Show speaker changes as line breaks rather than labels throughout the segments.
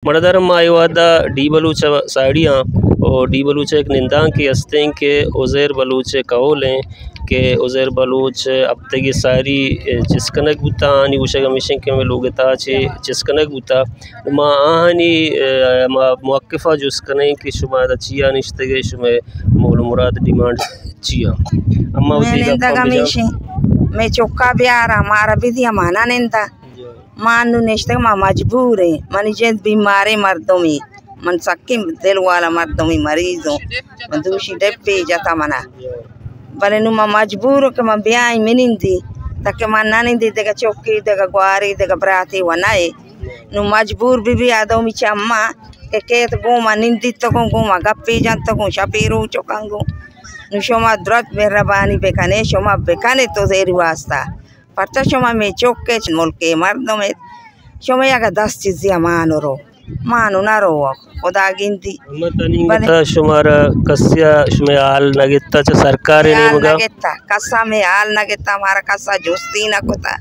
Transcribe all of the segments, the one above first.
मर्दरम आयवादा D Baloch साड़ियाँ और D Baloch एक निंदा की हस्तें के उज़ैर बलूच कौलें के उज़ैर बलूच अब तक ये सारी चिस्कनक बुता आनी उशा कमीशन के में लोग ताचे चिस्कनक बुता माँ आनी मुअक्किफ़ा जुस्कने की शुमार चिया निश्ते शुमे मोल मुराद डिमांड चिया अम्मा उसी
मैं चौका ब्यारा हमारा विधि हमारा निंदा मानू निश्ते माँ मजबूर है मनी जेद बीमारे मर्दों में मन सक्की दिल वाला मर्दों में मरीजों मन दूसरी डेप्पी जाता मना बने नुमा मजबूर के मैं ब्याह मिनिंदी ताकि मैं नानी दी देगा चौकी देगा ग्वारी देगा बराती वनाए नु मजबूर भी आदो मी चम्मा के तो गोमा निंदी तो गोमा गप्पी जान तो गो शपीरू चौकांगो नु शोमा द्रत मेहरबानी बेकाने शोमा बेकाने तो देरी वास्ता पता शोमा में चौके मुल्के मर्दों में शोमा यागा 10 चीज़ें मानो ना रो खुदा गिनती
मता शुमारा कस्या शुमे हाल नगेता च सरकार ने मगा
नगेता कस्सा में हाल नगेता हमारा कस्सा जोस्ती ना कोता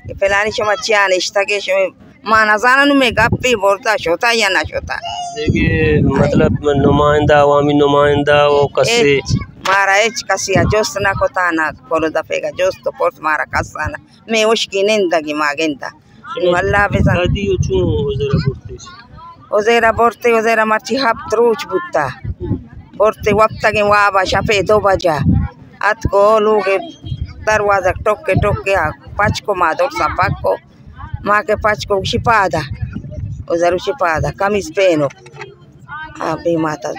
ये फलानी शुमा चिया निश्ता के शुमे माना जाना में गप्पी बोलता शोता या ना शोता
देखिए मतलब नुमाइंदा अवामी नुमाइंदा वो कस्से
मारा एच कसिया जोस्त ना कोता ना कोलो दफेगा जोस्त पोर्ट मारा कस्सा ना मैं उसकी निंदगी मागेंता अल्लाह बेजा
दादी उचू
उज़ेरा बोरते मर्ची हब त्रोच बुत्ता बोरते वक्त के वाबा शपे 2 बजा अत को लोग दरवाजा टोके पाँच को मादर सपाक को माँ के पाँच को शिपादा उज़र शिपादा कमीज पहनो अभी माता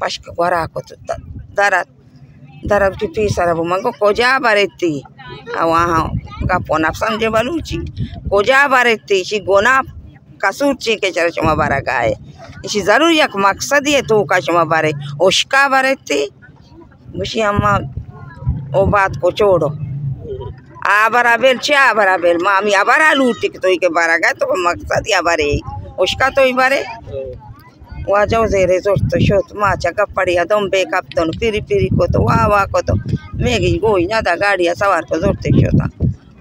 पश्क वरा को तो दरद की पीसर वो मंगो कोजा बरेती वहाँ का पोना समझे बलूची कोजा बरेती शी गोना कसूर ची के चर चमा बारा गाए इसी जरूर एक मकसद है तो का चमा बारे उश्का बरेती मुशी अम्मा वो बात को छोड़ो आबरा बेल चा आबरा बेल मामी आबरा लूटी तो के बारा गए तो मकसद या बारे उश्का तो ही बारे वहाँ जाओ जेरे जोर तो शोत माँ चका पड़िया दम बेकअप तो पिरी को तो वाह को तो मेगी गोई ना था गाड़िया सवार को जोर ते शोता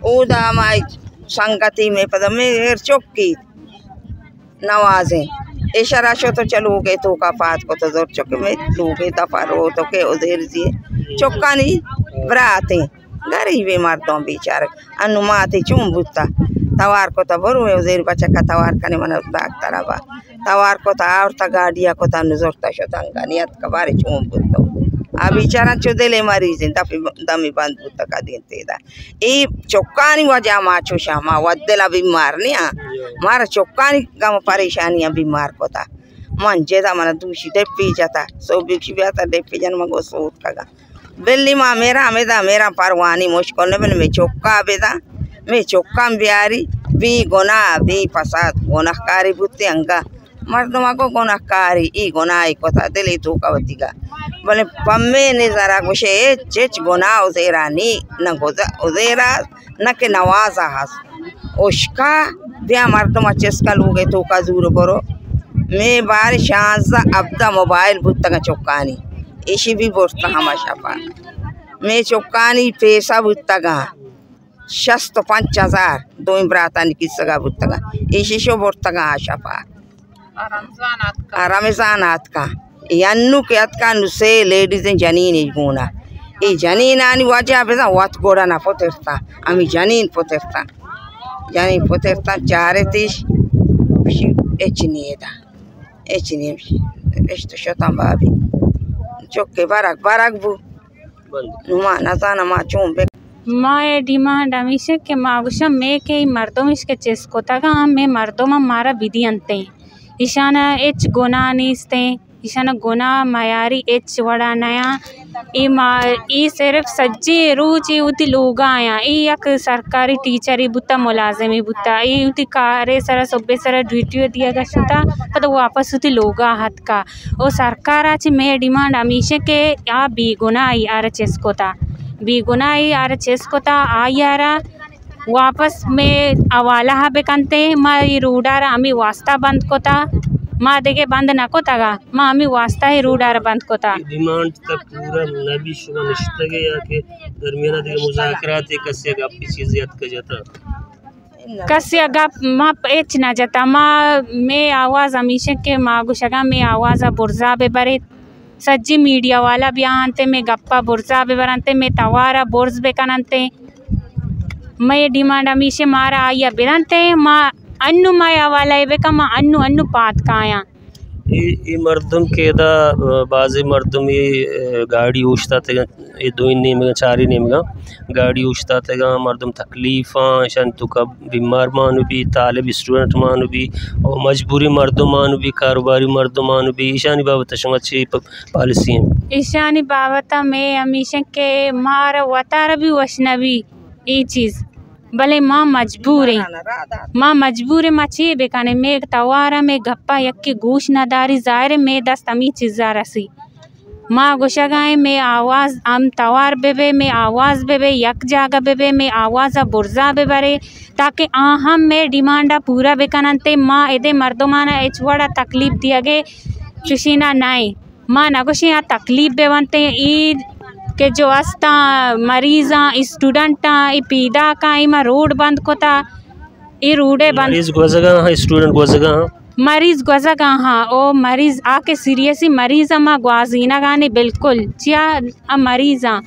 उदा माई संगति में पता मेरे चौकी नवाजे इशारा शो तो चलो गए तो का पात को तो जोर चौके में लोगे दफा रो तो के उधर दिए चौका नहीं बराते गरीबे मर्दों बेचारे अनुमाते चुम बुत्ता तवार को तो बरू है उधर बच्चा का तवार करने मना दाग तरबा तवार को तो और ता गाड़िया को तो नुजरता शोतांगा नियत कबारे चुम बुत्ता आ बेचारा चुदेले मरीज दमी बंद बुत्ता का दिन तेदा ये चौकानी वजह माचो शामा वद्दला बीमार नहीं आ मारा चौकानी गम परेशानियां बीमार को था मन जेदा मना दूषी डेप्पी जाता सो बिक्षी आता डेप्पी जन मगो सोत का बिल्ली माँ मेरा परवानी मुश्किल ने मैं चौका बेदा मैं चौका बिहारी भी गोना भी फसाद गोनाकारी बुत्ते अंगा मर्दमा को गोनाकारी ई गोनाई को था दिली तो कवतिगा बोले पम्मे ने जरा कुछे चेच गोना उजेरा नी न गोजा उजेरा न के नवाजा हस उश्का दिया मर्दमा चेस्का लोगे तो का जूर करो मैं बार शांजा अब्दा मोबाइल बुत्ता चौकानी इसी भी बोलता हमाशा पा मैं चौकानी पैसा बुत्ता गा 5000 दो इम्रातानी किसका बुत्ता गा इसी शो बोलता गा आशा पा रमजानात का यन्नु के अत का नुसे लेडीज जनीन गुना ये जनीन आनी वजह बेजा वात गोड़ा ना पोतेरता अमी जनीन पोतेरता चारे तीस एचनीदा एचनी एस्ट शतां बाबी चौके बारक बु नुमा नजाना मा चुंबे
माँ डिमांड हमेशा के मागुशा में के मर्दों में इसके चेस्को तका मैं मर्दों में मारा विधि अंते ईशाना एच गोना नीस्ते ईशाना गोना मायारी एच वड़ा नया ई सिर्फ सज्जे रोज उती लोग आया एक सरकारी टीचर बुत्ता मुलाजिम बुत्ता उती कारे सरा सोबे सरा ड्यूटी दिया गा शुता तो वापस उती लोग हाथ का ओ सरकार आज मैं डिमांड हमेशा के आ बीगुनाई आर चेस्कोता बीगुनाई आर चेस्कोता आयारा वापस में अवाला हा बेकंते माँ रूडार आमी वास्ता बंद कोता माँ देखे बंद ना कोता गा माँ आमी वास्ता ही रूडार बंद कोता
डिमांड तक पूरा नबी शुमा निश्ते के या के दरमियान दे मुज़ाकरात कसे गा अपनी चीज़ याद कर जाता
कस्य गप मा एच न जता मा में आवाज़ हमीशा के माँ गुशगा में आवाज़ बुर्जा बेबरे सज्जी मीडिया वाला बयानते में गप्पा बुर्जा बेबरंते में तवारा बुर्ज बेकनंते मैं डिमांड हमीशा मारा आया बिरंते माँ अन्नु माया वाला बेका माँ अन्नु अन्नु पात काया
ये मर्दम के दा बाज़ी मर्दम ये गाड़ी उछता थे ये दो नेम चार नेम गाड़ी उछता थे मर्दम तकलीफ़ा शन तो कब बीमार मानु भी तालिब स्टूडेंट मानु भी और मजबूरी मर्दम मानु भी कारोबारी मर्दम मानु भी ईशानी बाबत अच्छी पॉलिसी है
ईशानी बाबत में हमीशा के मार वतार भी वशनबी ये चीज़ भले माँ मजबूर है माँ चे बेकाने में तवारा में गप्पा यक्के गोश नदारी ज़ाहिर में दस्त अमी चीज़ा रसी माँ गोशगाए में आवाज़ हम तवार बेबे में आवाज़ बेबे यक जागा बेबे में आवाज़ बुर्जा बेबरे ताकि हम में डिमांडा पूरा बेकानंते माँ एदे मर्दमाना एचवाड़ा तकलीफ दिया गे चुशीना नाई माँ नगोशी यहाँ तकलीफ बेवंते ईद के जो अस्ता मरीज़ा स्टूडेंटा ई पीदा का इमा रोड बंद कोता ई रोडे बंद मरीज़ गुजगा हाँ ओ मरीज़ आके सीरियसली मरीज़ अमा ग्वाजीना गाने बिल्कुल चिया मरीज़ा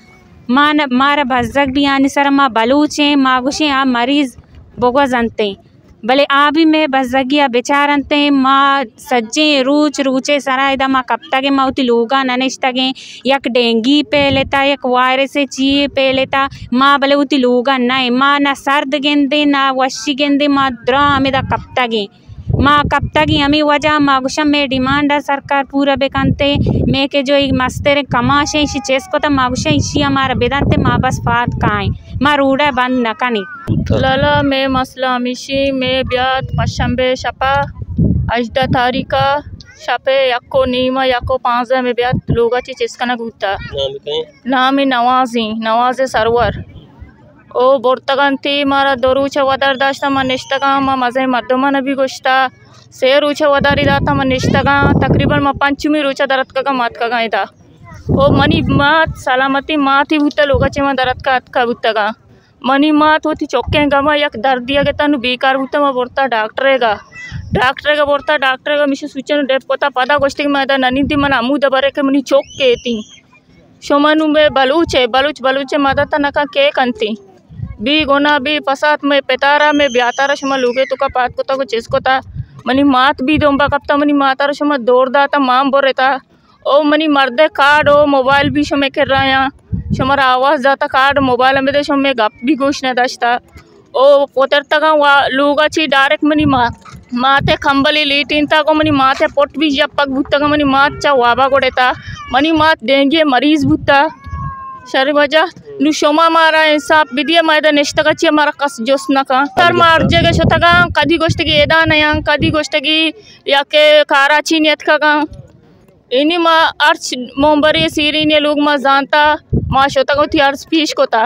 माँ मारा भजक भी आने सर माँ बलूचे माँ गुशे आ मरीज़ बोगा जनते भले आ भी मैं बजगिया बेचारनते माँ सज्जे रूचे सरा इदा माँ कब तक माँ उती लोगा ननिश्तगे यक डेंगी पे लेता यक वायरस से ची पे लेता माँ भले उती लोगा नए माँ ना सर्द गेंदे ना वशी गेंदे माँ द्रा हमें दा कब तक माँ कब तक हमें वजह माँ गुशम में डिमांड सरकार पूरा बेकनते मैं के जो मस्तेरे कमाशे इसी चेस को तो माँ गुशा इसी हमारा बेदांते माँ बस फात काएं माँ रूड़ा बंद न कनी
लाला में मसला हमीशी में ब्यात पशंबे शपा अजदा तारीका शपे यको नीमा यको पांजा में ब्यात लोगा ची चेस्कना गुता नाम नवाज़ी सरवर ओ बोर्तगंती मारा दोरूचा वदार दाश्ता मन निश्तगा मा मज़े मर्दमा नबी गोश्ता से रूचा वदारी दाता मन निश्तगा तकरीबन मा पंचमी रूचा दरत का मात का गायदा ओ मनी मात सलामती मात ही भूता लोगा चेमा दरत का अतका भूतगा मनी मात होती चौके गमा यक दर्द दिया गया तनु बेकार भूता मा बोर्ता डॉक्टरेगा बोर्ता डॉक्टरेगा मिशे सूचन डेप कोता पदा गोश्ती मैदा ननी दी मन अमू दबरे के मनी चौक के ती शोमनु में बलूचे मादा ता नका के कंती बी गोना बी पसात में पेतारा में ब्यातारा शमा लूगे तो का पात कोता को चेस कोता मनी मात भी दोंबा कप्ता मनी मातारा शमा दौड़ दाता माम बोरेता ओ मनी मर्दे कार्ड ओ मोबाइल भी शमे कर रहा यहाँ शमारा आवाज़ जाता कार्ड मोबाइल में दे शमे गप भी गोश न दाश्ता ओ पोतरता का वा लूगा ची डायरेक्ट मनी माते खंबली लीटीन ता को मनी माते पोट भी जपक भूता का मनी मात चा वाबा गोडेता मनी मात डेंगे मरीज भूता शरी वजह नु शोमा मारा इंसाफ बिदिया मैदा निश्तगची मारा कस जोस नका तर मार जगह शतगा कदी गोष्ट की एदा नया कदी गोष्ट की याके काराची नियत का इनी मा अर्च मोंबरी सीरी ने लोग मा जानता मा शतगा थी अर्च पीश कोता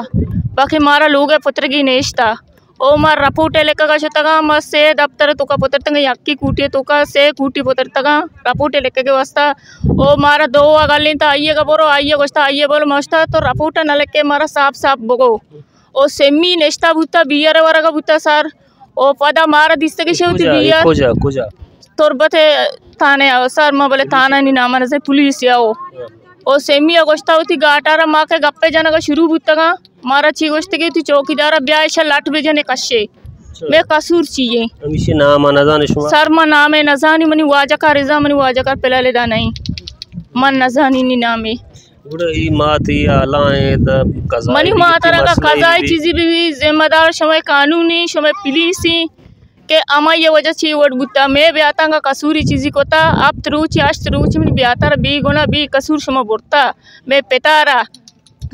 बाकी मारा लोग है पुत्र की नेश्ता ओ मार रपूटे लेका शतगा मा से दफ्तर तो का पुत्र तंग यक्की कूटी तो का से कूटी पुत्र तंगा रपूटे लेके के वास्ता ओ मारा दो अगली ता आइए का बोरो आइए गोस्ता आइए बोलो मस्ता तो रपूटा न लेके मारा साफ बोगो ओ सेमी नेश्ता भूता बियर वरगा भूता सर ओ पदा मारा दिसते के शेवती बियर
कोजा
तोरबते थाने आओ सर मा बोले थाना नहीं नामा से पुलिस आओ ओ सेमी अगोस्ता होती गाटारा माँ के गप्पे जाना का शुरू भूतगा मारा ची गोश्त की थी चौकीदारा ब्याह लाठ बजे ने कश्ये मैं कसूर चाहिए
नाम
सर मा नाम है नजानी मनी वाजा का रिजा मनी वाजा का पहला लेदा नहीं मन नजानी नी नाम है मनी मातारा का कजाई चीज़ी भी जिम्मेदार शमय कानूनी शमय पुलिसी के अमा ये वजह ची वोट बुता मैं ब्याता का कसूरी चीज़ी कोता अब तरुची आज तरुची मनी ब्यातारा बी गुना बी कसूर शमा बोरता मैं पेतारा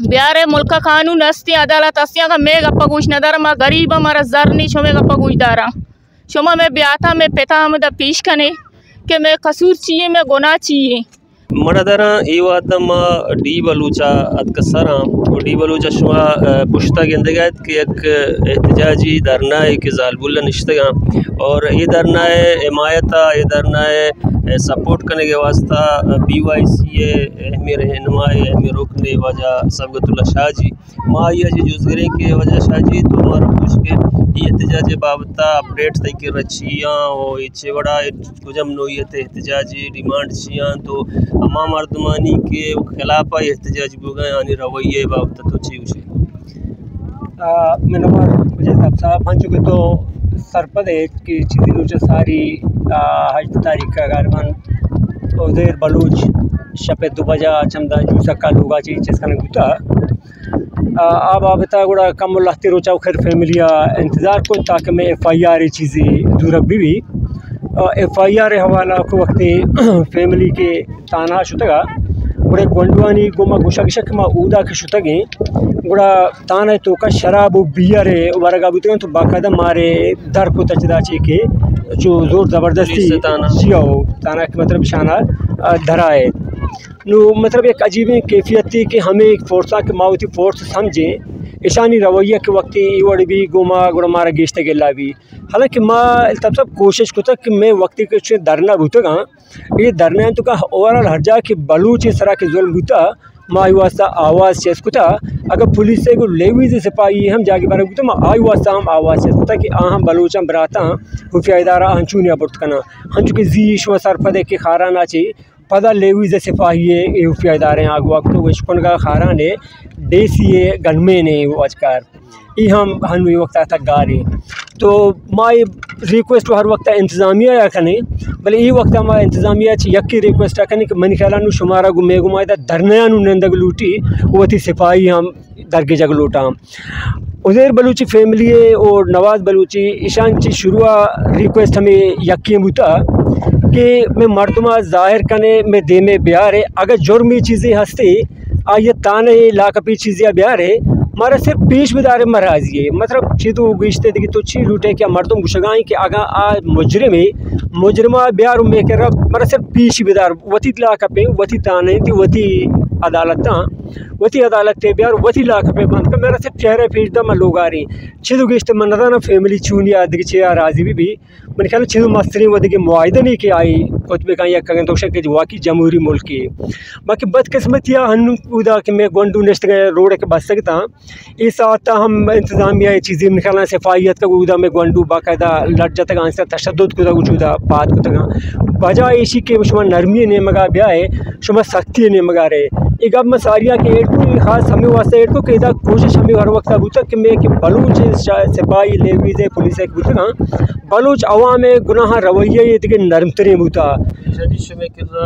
ब्यारे मुल्क कानून अस्ती अदालत अस्तिया का मैं गप्पा कुछ नदारा मा गरीब हमारा जर नहीं शो मैं गप्पा कुछ दारा शोमा मैं ब्याता मैं पेता हम द पीश कने के मैं कसूर चाहिए मैं गुनाह चाहिए
मरदरा ये वातम डी बलूचा अतकसरा डी बलूचा शुमा पुश्ता गेंदगात कि एक एहतजाजी धरना है कि जालबुल्ला निश्तगा और ये धरना है हिमायता ये धरना है सपोर्ट करने के वास्ता BYCA अहमी रहनुमा अहमी रुकन वजह सबगतुल्ला शाह जी माया जी जुजगरे के वजह शाह जी तो हमारा पूछ के ये एहतजाज बाबता अपडेट तय के रचियाँ और इच्छे बड़ा कुजम नोयत एहतजाजी डिमांड छियाँ तो अमा मर्दमानी के खिलाफ एहतजाज बुगा यानी रवैये बाबता तो छी उसे
मनोवर मुझे साहब हाँ चुके तो सरपद है कि चीज़ सारी हज तारीख का गारमान उज़ैर बलूच शपे 2 बजा चमदा जूसा का लोगा चीज जिसका गुता अब बता गुड़ा कम लाते रोचा खैर फैमिलिया इंतज़ार को ताकि मैं FIR चीज़ें दूर भी FIR हवाला को वक्त फैमिली के ताना शुतगा गुड़े गोंडवानी गोमा गुशक मा ऊदा के शुतगे गुड़ा ताना तो का शराब बियर वरगा बुतगन तो बाकायदा मारे दर को तचदाची के जो जोर ज़बरदस्ती जियाओ ताना के मतलब शाना धरा है नो मतलब एक अजीब कैफियत थी कि हमें एक फोर्सा के मावती फोर्स समझें ईशानी रवैया के वक्त इवड़ भी गोमा गुड़ा मारा गेश्ते गेला भी हालांकि माँ तब सब कोशिश को कि मैं वक्त के धरना भूतगा ये धरना तो का ओवरऑल हर जा कि बलूच इस तरह के जुल्म भूता माँ वास्ता आवाज़ चेस कुता अगर पुलिस से को लेवी से सिपाही हम जाके बारे तो माँ आई वास्ता हम आवाज़ चेस कुता कि हम बलूच हम बराता खुफिया इदारा हंचूनिया बुर्त करना हंचू के जी शो सरफदे के खारा नाचे पदा लेवी से सिपाही है खुफिया इदारे आग वक्त तो विश्वन का खारा ने देसी गनमे ने वो अजकार ये हम वक्त तक गा रहे तो माँ रिक्वेस्ट हर वक्त इंतज़ामिया या कने भले ये वक्त हमारा इंतज़ामिया यकी रिक्वेस्ट कने कि मन ख्याल शुमारा गुमे गुमाया धरनया नंदग लूटी वो थी सिपाही हम दरगे जग लूटा उज़ैर बलूची फैमिली और नवाज़ बलूची ईशान की शुरुआ रिक्वेस्ट हमें यकी बुता कि मैं मर्दमा ज़ाहिर कने मैं दे में ब्यार है अगर जुर्मी चीज़ें हंसते ये ताने लाकपी चीज़ें ब्यार है मारा सिर्फ पेश बिदारे महाराजी है मतलब चीतो गुश्ते देखी तो ची लूटे क्या मर्दों गुशगाई कि आगा आ मुजरमा ब्यार में कर मारा सिर्फ पेश बिदार वती लाकपे वती ताने थी वती अदालत ब्यार वती लाकपे बंद कर मेरा सिर्फ चेहरे पेश दम लोग आ रही चीतो गुश्ते मनदा ना फैमिली चूनिया दिख चे राजी भी मैंने ख्याल चीज़ मस्तरी वो देखिए मुआयदा नहीं कि आई कुछ भी कहीं कहें तो शक वाकई जमहूरी मुल्क की बाकी बदकिस्मत या हन उदा कि मैं गोंडू नेस्ट गए रोड के बस सकता इस आता हम इंतज़ामिया चीज़ें निकालना सफाइयत का उदा में गोंडू बाकायदा लट जाता आंसर तशद्दुद को उदा बात को तक बजाय इसी के शुमा नरमी ने मगा ब्याह है शुमा सख्ती ने मगा रहे एक अब मसारिया के एड को खास हमें वास्ते एड को कहता कोशिश हमें हर वक्त बुता कि मैं कि बलूच सिपाही लेवीज पुलिस एक बुता बलूच अवाम गुनाह रवैया ये कि नरम तरीन बुता
jadi shumekira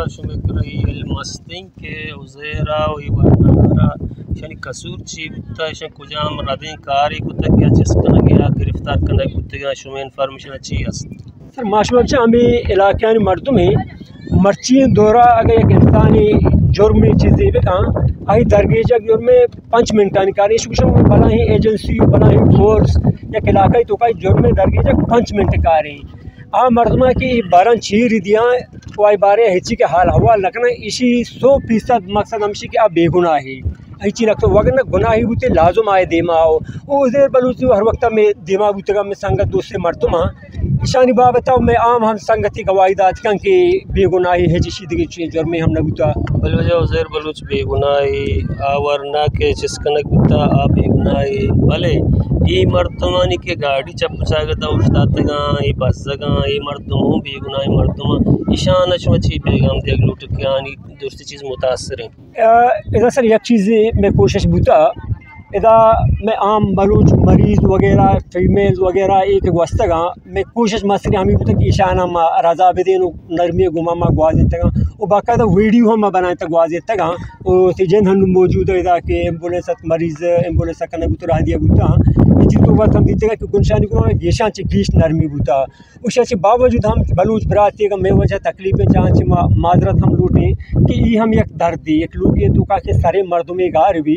ilmastin ke uzera wi barnara shani kasur chi butta shan kujam radin kari kutta kya jiskana gaya गिरफ्तार करना कुत्तेगा शुमे इन्फॉर्मेशन अच्छी है
सर माशा हमें इलाके मर्दों में मर्ची दौरा अगर एक इंसानी जुर्म चीज़ें भी कहाँ आई दरगेज जुर्म 5 मिनट निकाली बना ही एजेंसी बना ही फोर्स या इलाका तो का जुर्म दरगेज 5 मिनट का रही आ मर्दमा की 12 दियाँ वाई बारे हिची के हाल हवा लगना इसी 100% मकसद हमशी कि आप बेगुनाही हिची लगता वगन गुनाही बुते लाजुम आए दिमाओ वो उज़ैर बलूच हर वक्त में दिमाग बुतगा में संगत दूसरे मर्दमा ईशानी बाबताओ में आम हम संगति गवाहीदात कि बेगुनाही है जिशी जुर्म हम नबूता
बलवजा उज़ैर बलूच बेगुनाही आवरना के जिसकनक बुता आ बेगुनाही भले ये मर्दमानी के गाड़ी चपचागता उस्तातगा ये बसगा ये मर्दमों बेगुनाही मर्दमा ईशान अच्छी बेगम देख लूट के आनी दूसरी चीज़ मुतासर है
इधर सर एक चीज़ मैं कोशिश बुता इदा मैं आम बलूच मरीज़ वगैरह फीमेल्स वगैरह एक वस्तगा मैं कोशिश मसरी हमें तक ईशाना रजा बेदीन नरमी गुमा गवाजे तक वो बाकायदा वीडियो हम बनाए तक गवाजे तक वो जन हम मौजूद है इदा के एम्बुलेंस मरीज़ एम्बुलेंस कने बुत रह दिया बुता तो बात हम दीते कि गुनशानी को गेशा चे गीश नरमी बुता उस बावजूद हम बलूच बराती का मैं वजह तकलीफें जहाँ माजरत हम लूटें कि ये हम एक दर्द दी एक लोग ये दुका के सारे मर्दों में गार भी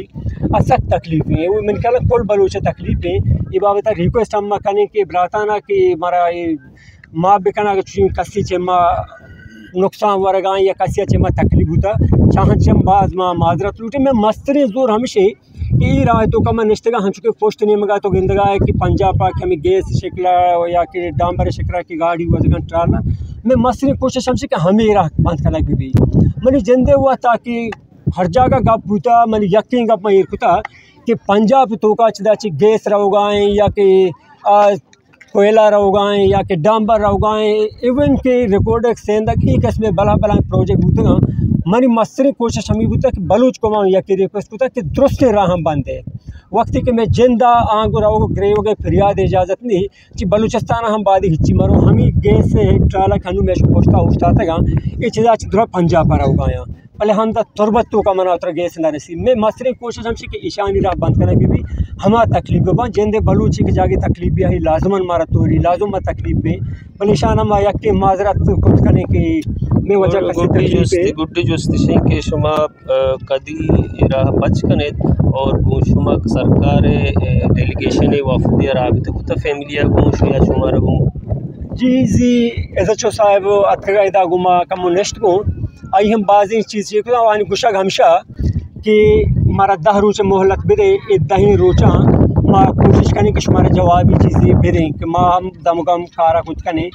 असक तकलीफें वो मैंने ख्याल कुल बलूच तकलीफें ये बाबत रिक्वेस्ट हम कने के बराताना कि हमारा ये माँ बेकना कसी चे माँ नुकसान वरगा या कसिया चे माँ तकलीफ होता चाह चम बाज माँ माजरत लूटे मैं मस्तरे जोर हमेशा कि राह तो कम निश्तगा हम चुके पोस्ट नहीं मगा तो गिंदगा है कि पंजाब पाक हमें गैस शिकला या कि डांबर शिकरा की गाड़ी वजगन ट्राला मैं मसरी कोशिश हमसे कि हमें राह बंद करना भी मैंने जिंदे हुआ ताकि हर जगह गप पूता मैंने यकीन गप में कुता कि पंजाब तो का चिदाची गैस रहोगाएँ या कि कोयला रहोगाएँ या कि डांबर रहोगाएँ इवन के रिकॉर्ड सेंदक एक इसमें बला बला प्रोजेक्ट बूतगा मनी मसरी कोशिश हमें बूता कि बलूच को मां या कि रिक्वेस्ट बूता कि दुरुस्त राह बंद है वक्त कि मैं जिंदा आंगो रहो ग्रेव के फरियाद इजाज़त नहीं कि बलूचिस्तान हम बाद हिच्ची मरो हमी गैस से ट्राला खनू में पोस्टा उठता था ये चीज़ा धुरा पंजाब पर रहोगाया पहले हम तुरबत तो का मना उतर गैस न रसी मैं मसरी कोशिश हमसे कि ईशानी राह बंद करने की भी हमारा तकलीफ बा जिंदे बलूची की जागे तकलीफ भी है लाजमन मारा तोरी लाजुम तकलीफ भी बलिशान हम या कि माजरत कुछ करने की मैं वजह
गुड्डी जुस्ती के शुमा कदी राह बच कने और शुमा सरकार डेलीगेशन वफद राबित कुछ फैमिलिया गुश या शुमार
जी एसएचओ साहब अतगा इदा गुमा कम्युनिस्ट को आई हम बाजी चीज़ ये को गुशा हमेशा कि मारा 10 रोज मोहलत बिरे 10 रोचा माँ कोशिश करें कि हमारे जवाबी चीज़ें बिरें कि माँ हम दमगम खारा कुछ करें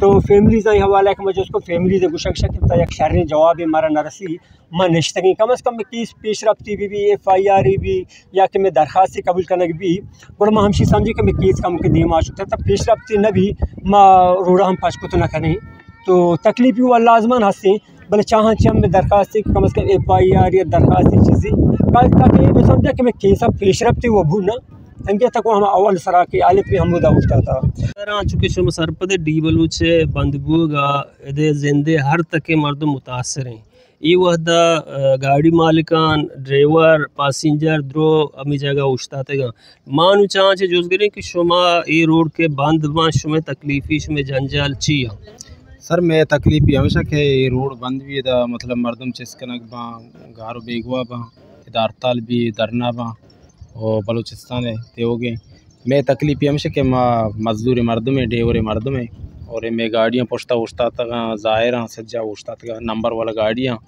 तो फैमिली से हवाला कि मुझे उसको फैमिली से गुशक शकता एक शहरी जवाब मारा नरसी माँ निश्तगी कम अज़ कम में केस पेश रफ्ती भी FIR भी या कि मैं दरख्वास्त कबूल करने भी गुड़ माँ हमशी समझी कि मैं केस कम के दिए माँ चुकता तब पेश रफ्ती न भी माँ रोड़ा हम पच को तो न करें तो तकलीफ भी वो लाजमन हंसे भले चाह हम में दरख्वास्त कम अज़ कम FIR या दरख्वास्त चीज़ें कल ताकि ये समझा कि मैं केस अब पेश रफ्ती वो भूलना तंगे तक हम अव्वल सरा के आलिफ भी हम उठता था
आ चुके शुम सरपदे डी बलूचे बंदबूगा इधे जिंदे हर तक मर्द मुतासर हैं ये वहदा गाड़ी मालिकान ड्राइवर पैसेंजर द्रो अमी जगह उठता था मानू चाँचे जोसगरे कि शुमा ये रोड के बंद मां शुमे तकलीफ़ी शुमे जंजाल चिया
सर मैं तकलीफ़ी हमेशा के ये रोड बंद भी था मतलब मर्दम चिस्कनक बा गारो बेगवा बा इधर हड़ताल भी धरना बा और बलूचिस्तान है ते हो गए मैं तकलीफ़ी हमेशा के मजदूर मर्दम है ड्राइवर मर्दम है और मैं गाड़ियाँ पोछता उछता था ज़ाहिर सज्जा उछता था नंबर वाला गाड़ियाँ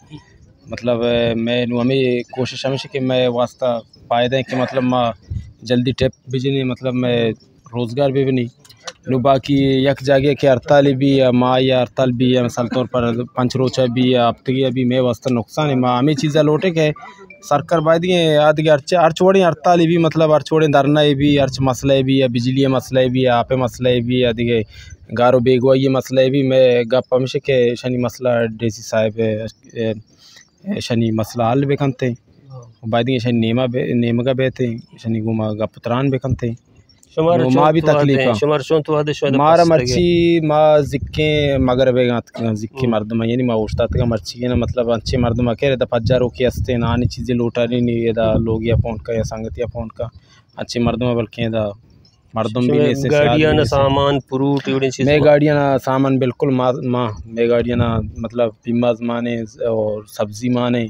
मतलब मैं हमें कोशिश हमेशा कि मैं वास्ता फ़ायदा है कि मतलब माँ जल्दी टेप बिजली मतलब मैं रोज़गार भी नहीं नो बाकी यक जागे के हड़ताल भी या माँ या हड़ताल भी या मिसाल तौर पर पंचरोचा भी या हफ्ते अभी मैं वास्ता नुकसान है माँ हमें चीज़ें लौटे के सरकार बाद आदि अर्चोड़े हड़ताल भी मतलब अर्चोड़े धरना भी अर्च मसले भी या बिजली मसले भी या आपे मसले भी या दिखे गारो बेगवा ये मसले भी मैं गप हमेशा के शनि मसला DC साहब शनि मसला हल बेकनते बाद शनि नेमा का बेते शनि गुमा गप त्रान बेकनते माँ भी तकलीफ मारा मर्ची माँ जिक्के मगर बेगा जिक्के मर्दमा यानी माँ उठता था मर्ची ना मतलब अच्छे मर्दमा कह रहे थे 50 की हस्ते ना आनी चीज़ें लौटा नहीं ये दा लोग या फोन का या संगत या फोन का अच्छे मर्दमा बल्कि दा मर्दम भी ऐसे
गाड़ियाँ ना सामान फ्रूट
मैं गाड़ियाँ ना सामान बिल्कुल माँ मैं गाड़ियाँ ना मतलब बिम्बाज माने और सब्जी माने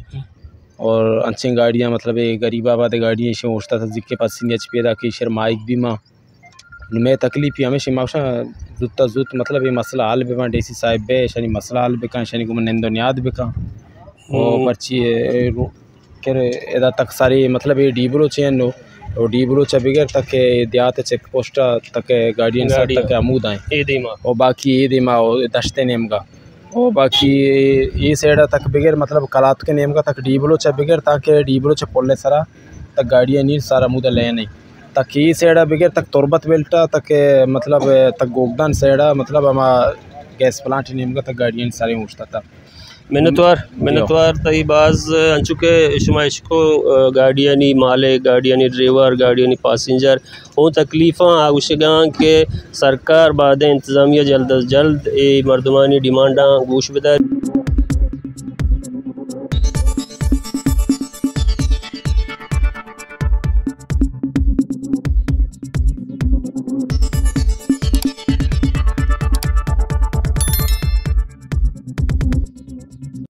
और अच्छी गाड़ियाँ मतलब ये गरीबा बात गाड़ियाँ इसे उठता था जिक्के पास सीनियर पैदा की शर माइक भी माँ मैं तकलीफ़ हमेशा माशा जुत्ता जुत मतलब ये मसला हाल बेका DC साहब बे शनि मसला हाल बेका शनि को निंदो बेका और पर्ची के इधर तक सारी मतलब ये डीबलो चैन और डीबलो बगैर तक देहात चेक पोस्ट तक गाड़ियाँ तक अमूद आए और बाकी ये दिमा दश्ते नेम का और बाकी ये साइड तक बगैर मतलब कलात के नेम का तक डीबलो बगैर ताकि डीबलो पोले सरा तक गाड़ियाँ नहीं सारा मुदा ले नहीं तक ये सेड़ा बगैर तक तुरबत बेल्टा तक मतलब तक गोगदान सेड़ा मतलब हम गैस प्लांट नेम का तक गाड़ियाँ सारी उठता था
मिन्नतवार तई बाज अंचुके शुमाइश को गाड़ियानी माले गाड़ियानी ड्राइवर गाड़ियानी पैसेंजर वो तकलीफ़ा आगुशगा के सरकार बाद इंतज़ामिया जल्द अज जल्द ए मर्दमानी डिमांडा गोश बिदा